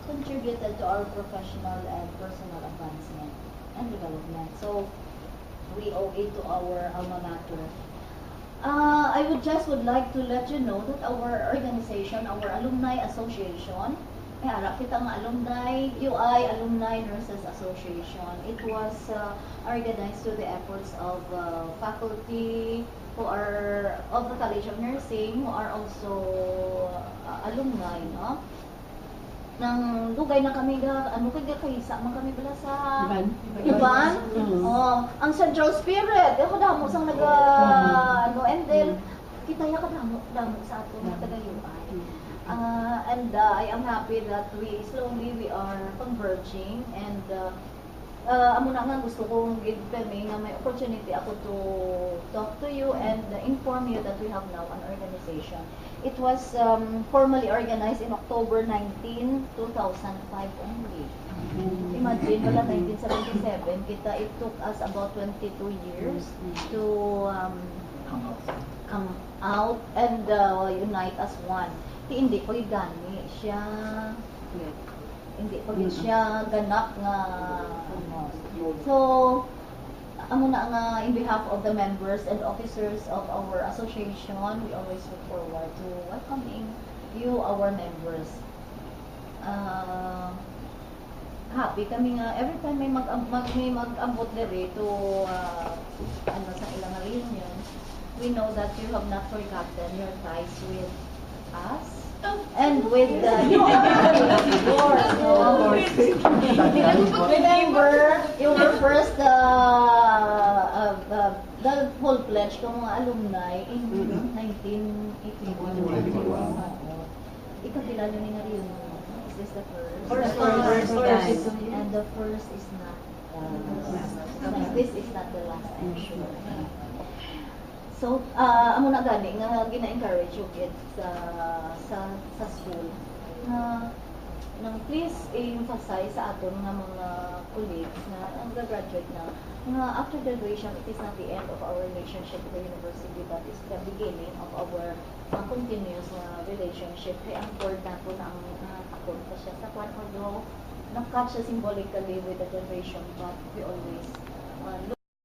contributed to our professional and personal advancement and development. So we owe it to our alma mater. I would like to let you know that our organization, our Alumni Association, harap kita nga alumni, UI Alumni Nurses Association. It was organized through the efforts of faculty who are of the College of Nursing, who are also alumni, no? Nang dugay na kami ano kaysa man kami pala sa Iban. Oh, ang Central Spirit, ako damo sang and then kita ya kadamo sa ato nga taga-UI. And I am happy that we are converging and amo na nga gusto kong give kami nga may opportunity ako to talk to you and inform you that we have now an organization. It was formally organized in October 19, 2005 only. Imagine, wala 1977, it took us about 22 years to come out and unite as one. Hindi ko gani siya, hindi ko siya ganap nga, So, amo na nga, in behalf of the members and officers of our association, we always look forward to welcoming you, our members. Happy kami nga, every time may mag-ambot dere to sa ilang reunion, we know that you have not forgotten your ties with us. And with remember yung first the whole pledge ng mga alumni in 1981. Ikakilala ni nga rin. Is this the first? First. And the first is not this is not the last, I'm sure. So, amo na gani nga gina-encourage yung kids sa school nang please emphasize sa aton nga mga colleagues na ang graduate na nga after graduation it is not the end of our relationship with the university, but it's the beginning of our continuous relationship. Kaya ang important po na ang takot pa siya sa kwan, although nag-catch siya symbolically with the graduation, but we always look